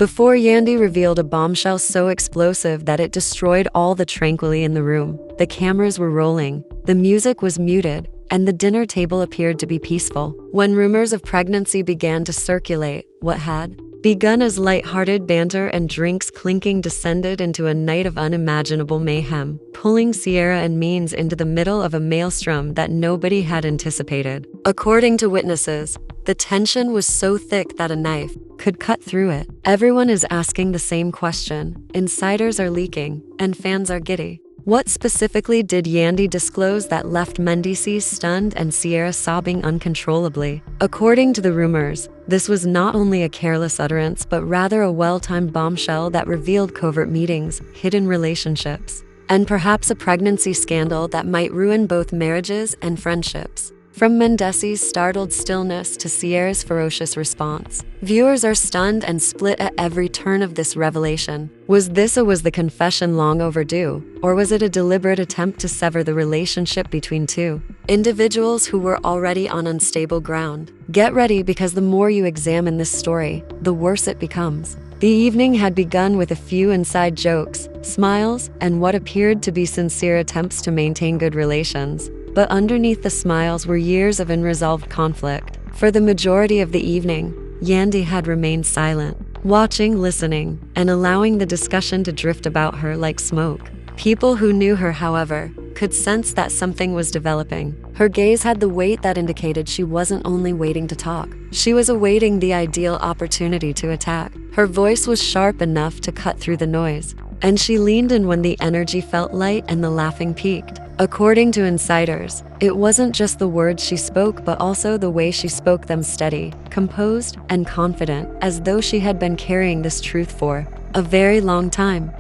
before Yandy revealed a bombshell so explosive that it destroyed all the tranquility in the room. The cameras were rolling, the music was muted, and the dinner table appeared to be peaceful. When rumors of pregnancy began to circulate, what had begun as light-hearted banter and drinks clinking descended into a night of unimaginable mayhem, pulling Sierra and Mendeecees into the middle of a maelstrom that nobody had anticipated. According to witnesses, the tension was so thick that a knife could cut through it. Everyone is asking the same question. Insiders are leaking, and fans are giddy. What specifically did Yandy disclose that left Mendeecees stunned and Sierra sobbing uncontrollably? According to the rumors, this was not only a careless utterance but rather a well-timed bombshell that revealed covert meetings, hidden relationships, and perhaps a pregnancy scandal that might ruin both marriages and friendships. From Mendeecees' startled stillness to Sierra's ferocious response, viewers are stunned and split at every turn of this revelation. Was the confession long overdue, or was it a deliberate attempt to sever the relationship between two individuals who were already on unstable ground? Get ready, because the more you examine this story, the worse it becomes. The evening had begun with a few inside jokes, smiles, and what appeared to be sincere attempts to maintain good relations. But underneath the smiles were years of unresolved conflict. For the majority of the evening, Yandy had remained silent, watching, listening, and allowing the discussion to drift about her like smoke. People who knew her, however, could sense that something was developing. Her gaze had the weight that indicated she wasn't only waiting to talk, she was awaiting the ideal opportunity to attack. Her voice was sharp enough to cut through the noise, and she leaned in when the energy felt light and the laughing peaked. According to insiders, it wasn't just the words she spoke but also the way she spoke them, steady, composed, and confident, as though she had been carrying this truth for a very long time.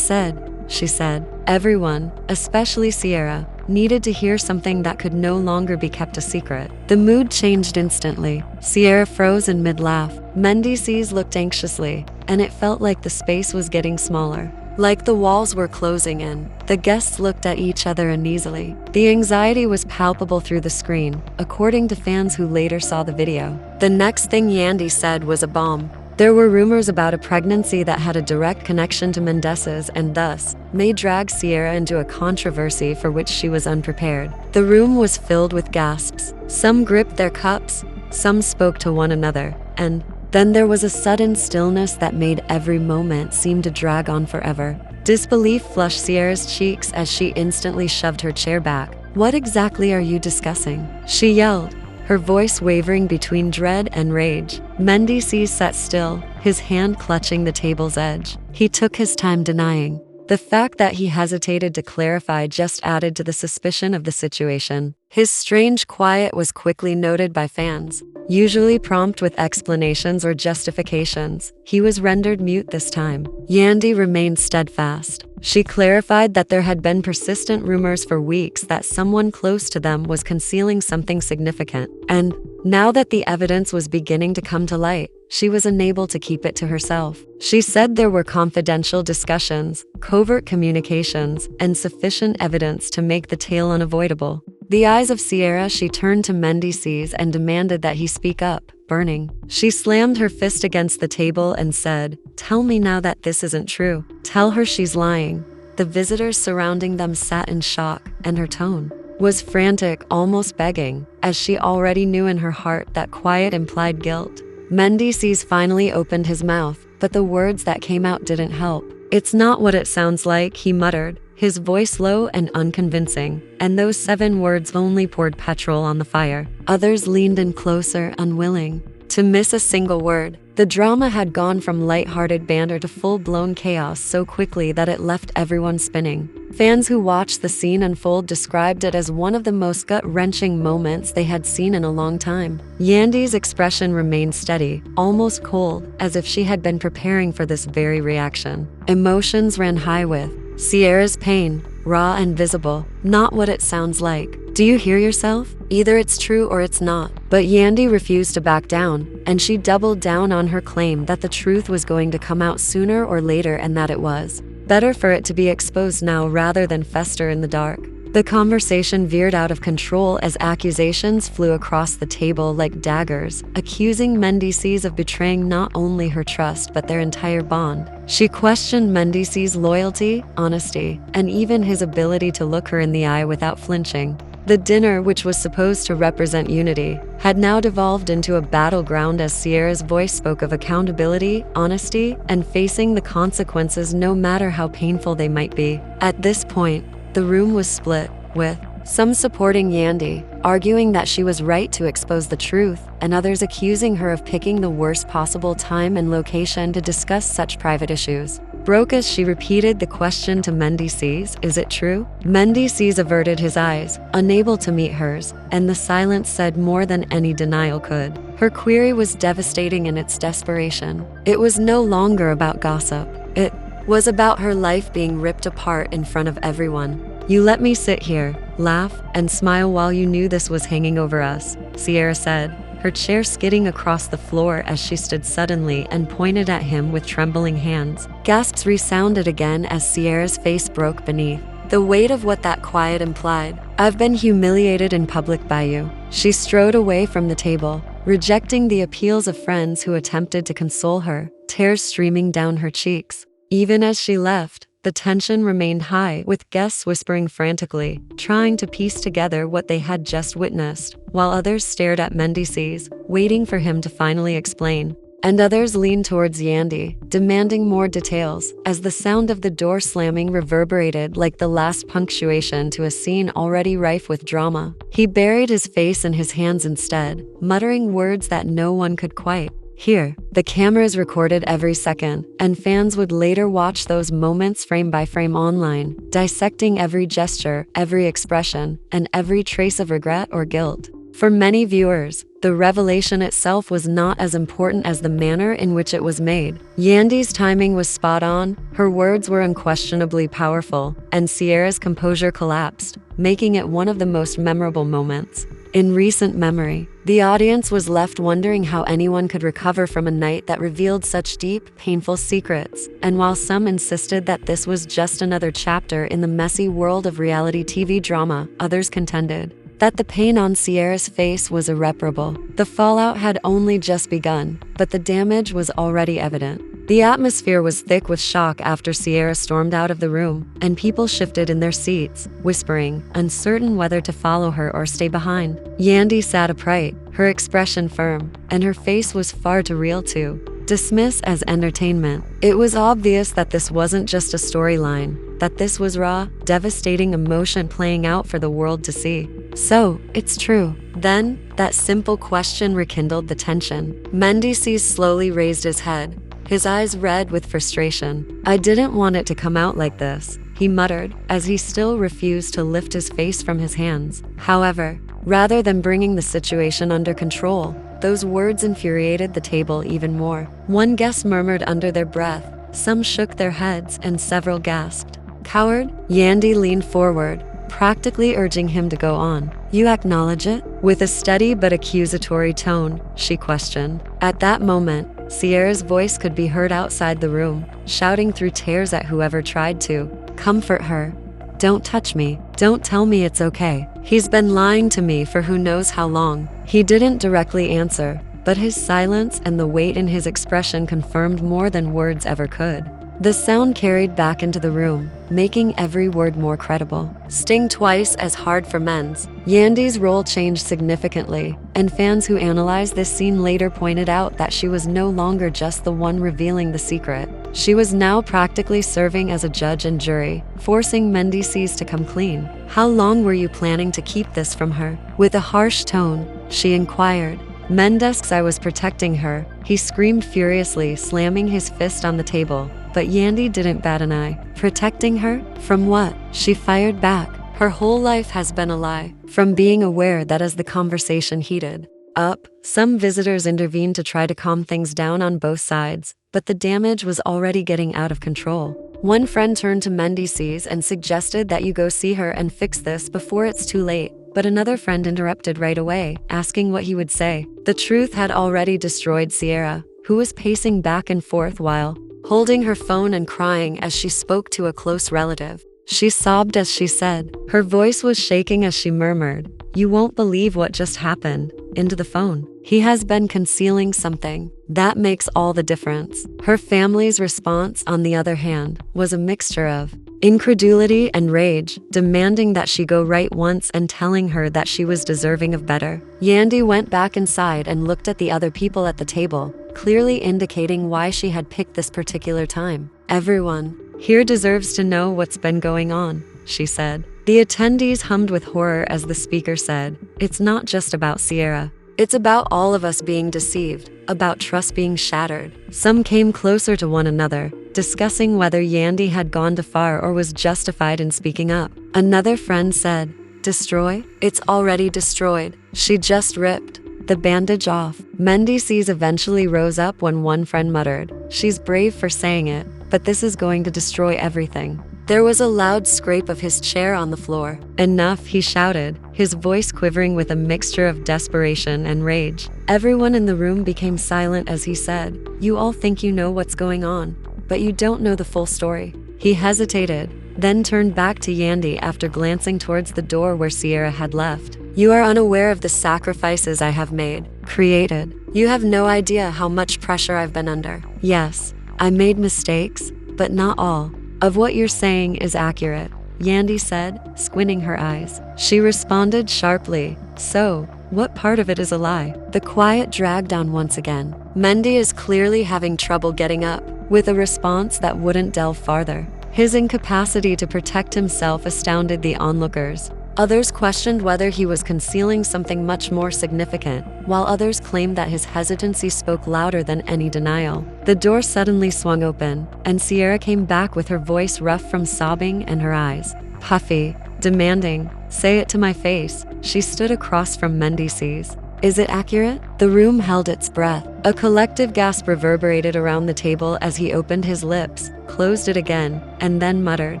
She said, everyone, especially Sierra, needed to hear something that could no longer be kept a secret. The mood changed instantly. Sierra froze in mid-laugh. Mendeecees looked anxiously, and it felt like the space was getting smaller, like the walls were closing in. The guests looked at each other uneasily. The anxiety was palpable through the screen, according to fans who later saw the video. The next thing Yandy said was a bomb. There were rumors about a pregnancy that had a direct connection to Mendeecees and thus may drag Sierra into a controversy for which she was unprepared. The room was filled with gasps. Some gripped their cups, some spoke to one another, and then there was a sudden stillness that made every moment seem to drag on forever. Disbelief flushed Sierra's cheeks as she instantly shoved her chair back. "What exactly are you discussing?" she yelled, her voice wavering between dread and rage. Mendeecees sat still, his hand clutching the table's edge. He took his time denying. The fact that he hesitated to clarify just added to the suspicion of the situation. His strange quiet was quickly noted by fans, usually prompt with explanations or justifications. He was rendered mute this time. Yandy remained steadfast. She clarified that there had been persistent rumors for weeks that someone close to them was concealing something significant, and now that the evidence was beginning to come to light, she was unable to keep it to herself. She said there were confidential discussions, covert communications, and sufficient evidence to make the tale unavoidable. The eyes of Sierra, she turned to Mendeecees and demanded that he speak up, burning. She slammed her fist against the table and said, "Tell me now that this isn't true. Tell her she's lying." The visitors surrounding them sat in shock, and her tone was frantic, almost begging, as she already knew in her heart that quiet implied guilt. Mendeecees finally opened his mouth, but the words that came out didn't help. "It's not what it sounds like," he muttered, his voice low and unconvincing, and those 7 words only poured petrol on the fire. Others leaned in closer, unwilling to miss a single word. The drama had gone from light-hearted banter to full-blown chaos so quickly that it left everyone spinning. Fans who watched the scene unfold described it as one of the most gut-wrenching moments they had seen in a long time. Yandy's expression remained steady, almost cold, as if she had been preparing for this very reaction. Emotions ran high with Sierra's pain, raw and visible. "Not what it sounds like. Do you hear yourself? Either it's true or it's not." But Yandy refused to back down, and she doubled down on her claim that the truth was going to come out sooner or later and that it was better for it to be exposed now rather than fester in the dark. The conversation veered out of control as accusations flew across the table like daggers, accusing Mendeecees of betraying not only her trust but their entire bond. She questioned Mendeecees' loyalty, honesty, and even his ability to look her in the eye without flinching. The dinner, which was supposed to represent unity, had now devolved into a battleground as Sierra's voice spoke of accountability, honesty, and facing the consequences no matter how painful they might be. At this point, the room was split, with some supporting Yandy, arguing that she was right to expose the truth, and others accusing her of picking the worst possible time and location to discuss such private issues. Broke as she repeated the question to Mendeecees, "Is it true?" Mendeecees averted his eyes, unable to meet hers, and the silence said more than any denial could. Her query was devastating in its desperation. It was no longer about gossip. It was about her life being ripped apart in front of everyone. "You let me sit here, laugh, and smile while you knew this was hanging over us," Sierra said, her chair skidding across the floor as she stood suddenly and pointed at him with trembling hands. Gasps resounded again as Sierra's face broke beneath the weight of what that quiet implied. "I've been humiliated in public by you." She strode away from the table, rejecting the appeals of friends who attempted to console her, tears streaming down her cheeks. Even as she left, the tension remained high, with guests whispering frantically, trying to piece together what they had just witnessed, while others stared at Mendeecees, waiting for him to finally explain. And others leaned towards Yandy, demanding more details, as the sound of the door slamming reverberated like the last punctuation to a scene already rife with drama. He buried his face in his hands instead, muttering words that no one could quite hear. The cameras recorded every second, and fans would later watch those moments frame by frame online, dissecting every gesture, every expression, and every trace of regret or guilt. For many viewers, the revelation itself was not as important as the manner in which it was made. Yandy's timing was spot on, her words were unquestionably powerful, and Sierra's composure collapsed, making it one of the most memorable moments in recent memory. The audience was left wondering how anyone could recover from a night that revealed such deep, painful secrets. And while some insisted that this was just another chapter in the messy world of reality TV drama, others contended that the pain on Sierra's face was irreparable. The fallout had only just begun, but the damage was already evident. The atmosphere was thick with shock after Sierra stormed out of the room, and people shifted in their seats, whispering, uncertain whether to follow her or stay behind. Yandy sat upright, her expression firm, and her face was far too real to dismiss as entertainment. It was obvious that this wasn't just a storyline, that this was raw, devastating emotion playing out for the world to see. "So, it's true." Then, that simple question rekindled the tension. Mendeecees slowly raised his head, his eyes red with frustration. "I didn't want it to come out like this," he muttered, as he still refused to lift his face from his hands. However, rather than bringing the situation under control, those words infuriated the table even more. One guest murmured under their breath, some shook their heads, and several gasped. "Coward?" Yandy leaned forward, practically urging him to go on. "You acknowledge it?" With a steady but accusatory tone, she questioned. At that moment, Sierra's voice could be heard outside the room, shouting through tears at whoever tried to comfort her. "Don't touch me. Don't tell me it's okay. He's been lying to me for who knows how long." He didn't directly answer, but his silence and the weight in his expression confirmed more than words ever could. The sound carried back into the room, making every word more credible. Sting twice as hard for men's. Yandy's role changed significantly, and fans who analyzed this scene later pointed out that she was no longer just the one revealing the secret. She was now practically serving as a judge and jury, forcing Mendeecees to come clean. "How long were you planning to keep this from her?" With a harsh tone, she inquired. "Mendeecees, I was protecting her," he screamed furiously, slamming his fist on the table. But Yandy didn't bat an eye. "Protecting her? From what?" She fired back. "Her whole life has been a lie." From being aware that as the conversation heated up, some visitors intervened to try to calm things down on both sides, but the damage was already getting out of control. One friend turned to Mendeecees and suggested that you go see her and fix this before it's too late. But another friend interrupted right away, asking what he would say. The truth had already destroyed Sierra, who was pacing back and forth while holding her phone and crying as she spoke to a close relative. She sobbed as she said. Her voice was shaking as she murmured, "You won't believe what just happened," into the phone. "He has been concealing something. That makes all the difference." Her family's response, on the other hand, was a mixture of incredulity and rage, demanding that she go right once and telling her that she was deserving of better. Yandy went back inside and looked at the other people at the table, clearly indicating why she had picked this particular time. "Everyone here deserves to know what's been going on," she said. The attendees hummed with horror as the speaker said, "It's not just about Sierra. It's about all of us being deceived, about trust being shattered." Some came closer to one another, discussing whether Yandy had gone too far or was justified in speaking up. Another friend said, "Destroy? It's already destroyed. She just ripped the bandage off." Mendeecees eventually rose up when one friend muttered, "She's brave for saying it, but this is going to destroy everything." There was a loud scrape of his chair on the floor. "Enough," he shouted, his voice quivering with a mixture of desperation and rage. Everyone in the room became silent as he said, "You all think you know what's going on, but you don't know the full story." He hesitated, then turned back to Yandy after glancing towards the door where Sierra had left. "You are unaware of the sacrifices I have made, created. You have no idea how much pressure I've been under. Yes, I made mistakes, but not all of what you're saying is accurate," Yandy said, squinting her eyes. She responded sharply, "So, what part of it is a lie?" The quiet dragged on once again. Mendy is clearly having trouble getting up, with a response that wouldn't delve farther. His incapacity to protect himself astounded the onlookers. Others questioned whether he was concealing something much more significant, while others claimed that his hesitancy spoke louder than any denial. The door suddenly swung open, and Sierra came back with her voice rough from sobbing and her eyes puffy, demanding, "Say it to my face." She stood across from Mendeecees. "Is it accurate?" The room held its breath. A collective gasp reverberated around the table as he opened his lips, closed it again, and then muttered,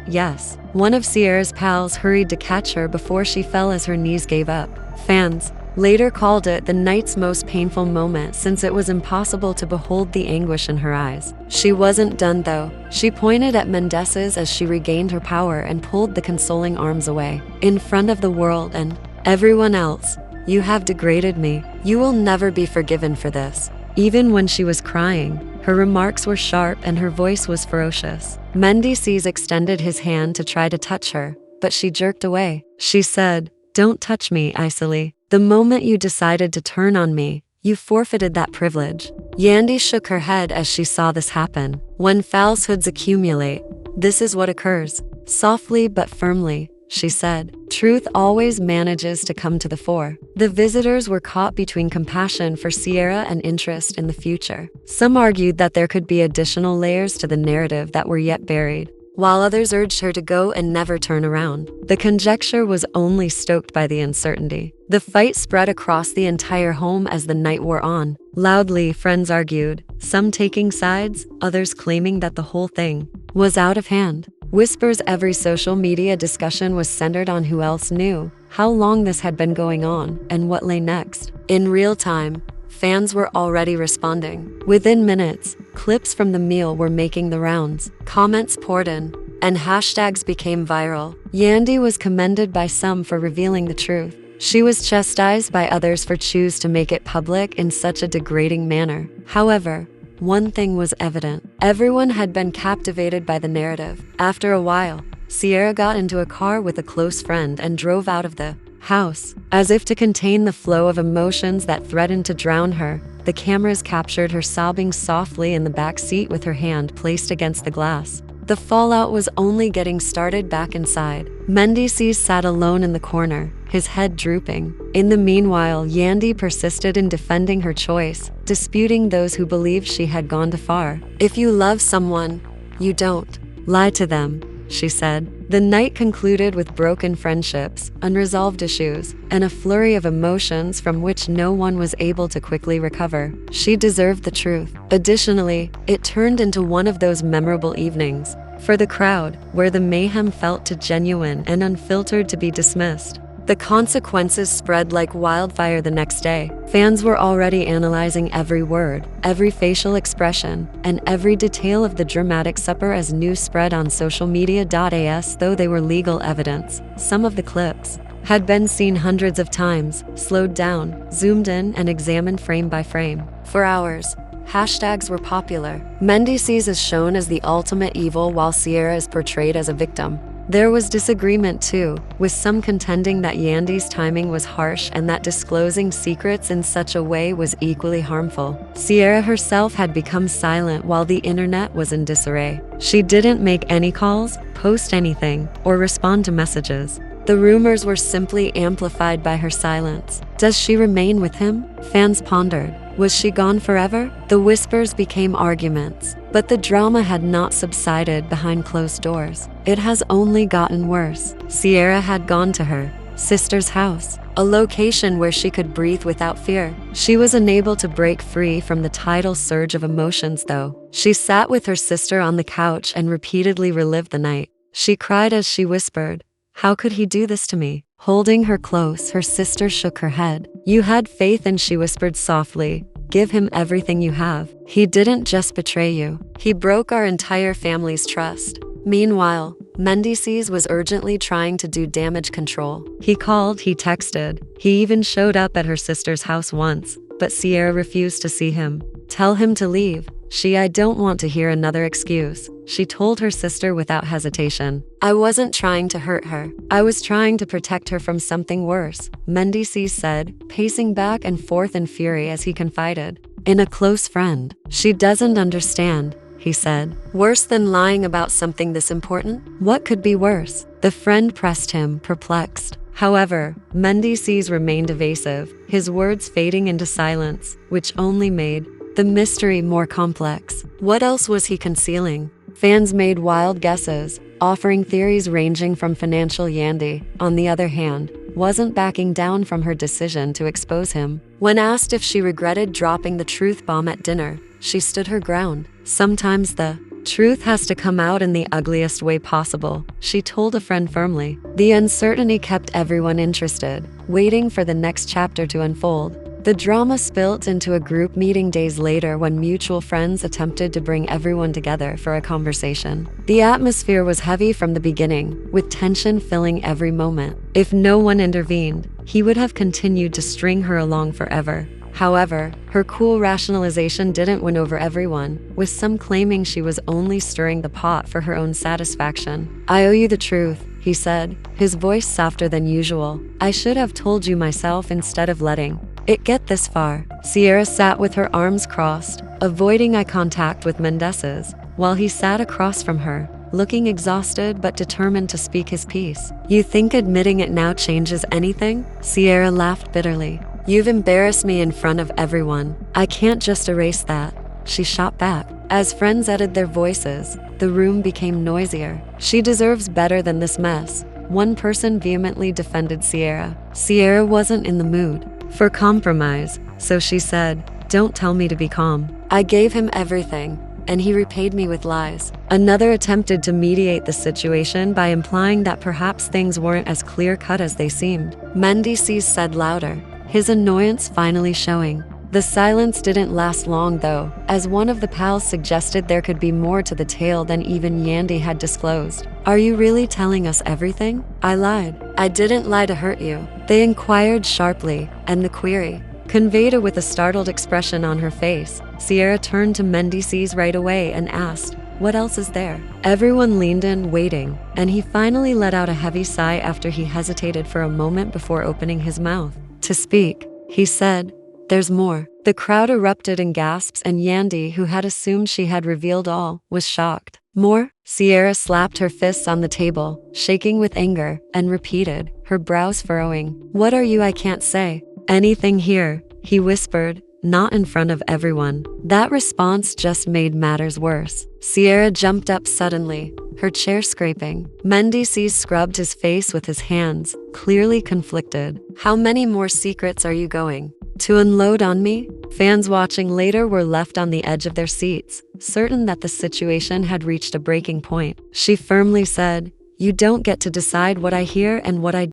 "Yes." One of Sierra's pals hurried to catch her before she fell as her knees gave up. Fans later called it the night's most painful moment since it was impossible to behold the anguish in her eyes. She wasn't done though. She pointed at Mendeecees as she regained her power and pulled the consoling arms away. "In front of the world and everyone else, you have degraded me. You will never be forgiven for this." Even when she was crying, her remarks were sharp and her voice was ferocious. Mendeecees extended his hand to try to touch her, but she jerked away. She said, "Don't touch me, Isoli. The moment you decided to turn on me, you forfeited that privilege." Yandy shook her head as she saw this happen. "When falsehoods accumulate, this is what occurs." Softly but firmly, she said, "Truth always manages to come to the fore." The visitors were caught between compassion for Sierra and interest in the future. Some argued that there could be additional layers to the narrative that were yet buried, while others urged her to go and never turn around. The conjecture was only stoked by the uncertainty. The fight spread across the entire home as the night wore on. Loudly, friends argued, some taking sides, others claiming that the whole thing was out of hand. Whispers, every social media discussion was centered on who else knew, how long this had been going on, and what lay next. In real time, fans were already responding. Within minutes, clips from the meal were making the rounds, comments poured in, and hashtags became viral. Yandy was commended by some for revealing the truth. She was chastised by others for choosing to make it public in such a degrading manner. However, one thing was evident. Everyone had been captivated by the narrative. After a while, Sierra got into a car with a close friend and drove out of the house. As if to contain the flow of emotions that threatened to drown her, the cameras captured her sobbing softly in the back seat with her hand placed against the glass. The fallout was only getting started back inside. Mendeecees sat alone in the corner, his head drooping. In the meanwhile, Yandy persisted in defending her choice, disputing those who believed she had gone too far. "If you love someone, you don't lie to them," she said. The night concluded with broken friendships, unresolved issues, and a flurry of emotions from which no one was able to quickly recover. She deserved the truth. Additionally, it turned into one of those memorable evenings for the crowd, where the mayhem felt too genuine and unfiltered to be dismissed. The consequences spread like wildfire the next day. Fans were already analyzing every word, every facial expression, and every detail of the dramatic supper as news spread on social media. As though they were legal evidence, some of the clips had been seen hundreds of times, slowed down, zoomed in, and examined frame by frame. For hours, hashtags were popular. Mendeecees is shown as the ultimate evil while Sierra is portrayed as a victim. There was disagreement too, with some contending that Yandy's timing was harsh and that disclosing secrets in such a way was equally harmful. Sierra herself had become silent while the internet was in disarray. She didn't make any calls, post anything, or respond to messages. The rumors were simply amplified by her silence. Does she remain with him? Fans pondered. Was she gone forever? The whispers became arguments, but the drama had not subsided behind closed doors. It has only gotten worse. Sierra had gone to her sister's house, a location where she could breathe without fear. She was unable to break free from the tidal surge of emotions, though. She sat with her sister on the couch and repeatedly relived the night. She cried as she whispered, "How could he do this to me?" Holding her close, her sister shook her head. "You had faith," and she whispered softly, "Give him everything you have. He didn't just betray you. He broke our entire family's trust." Meanwhile, Mendeecees was urgently trying to do damage control. He called, he texted, he even showed up at her sister's house once, but Sierra refused to see him. "Tell him to leave." "I don't want to hear another excuse," she told her sister without hesitation. "I wasn't trying to hurt her. I was trying to protect her from something worse," Mendeecees said, pacing back and forth in fury as he confided in a close friend. "She doesn't understand," he said. "Worse than lying about something this important? What could be worse?" The friend pressed him, perplexed. However, Mendeecees remained evasive, his words fading into silence, which only made the mystery more complex. What else was he concealing? Fans made wild guesses, offering theories ranging from financial. Yandy, on the other hand, wasn't backing down from her decision to expose him. When asked if she regretted dropping the truth bomb at dinner, she stood her ground. "Sometimes the truth has to come out in the ugliest way possible," she told a friend firmly. The uncertainty kept everyone interested, waiting for the next chapter to unfold. The drama spilled into a group meeting days later when mutual friends attempted to bring everyone together for a conversation. The atmosphere was heavy from the beginning, with tension filling every moment. If no one intervened, he would have continued to string her along forever. However, her cool rationalization didn't win over everyone, with some claiming she was only stirring the pot for her own satisfaction. "I owe you the truth," he said, his voice softer than usual. "I should have told you myself instead of letting it get this far." Sierra sat with her arms crossed, avoiding eye contact with Mendeecees, while he sat across from her, looking exhausted but determined to speak his piece. "You think admitting it now changes anything?" Sierra laughed bitterly. "You've embarrassed me in front of everyone. I can't just erase that," she shot back. As friends added their voices, the room became noisier. "She deserves better than this mess," one person vehemently defended Sierra. Sierra wasn't in the mood for compromise, so she said, "Don't tell me to be calm. I gave him everything, and he repaid me with lies." Another attempted to mediate the situation by implying that perhaps things weren't as clear-cut as they seemed. Mendeecees said louder, his annoyance finally showing. The silence didn't last long though, as one of the pals suggested there could be more to the tale than even Yandy had disclosed. "Are you really telling us everything?" "I lied." "I didn't lie to hurt you," they inquired sharply, and the query conveyed with a startled expression on her face. Sierra turned to Mendeecees right away and asked, "What else is there?" Everyone leaned in, waiting, and he finally let out a heavy sigh after he hesitated for a moment before opening his mouth to speak. He said, "There's more." The crowd erupted in gasps, and Yandy, who had assumed she had revealed all, was shocked. "More?" Sierra slapped her fists on the table, shaking with anger, and repeated, her brows furrowing. "What are you? I can't say anything here," he whispered, not in front of everyone. That response just made matters worse. Sierra jumped up suddenly, her chair scraping. Mendeecees scrubbed his face with his hands, clearly conflicted. "How many more secrets are you going to unload on me?" Fans watching later were left on the edge of their seats, certain that the situation had reached a breaking point. She firmly said, "You don't get to decide what I hear and what I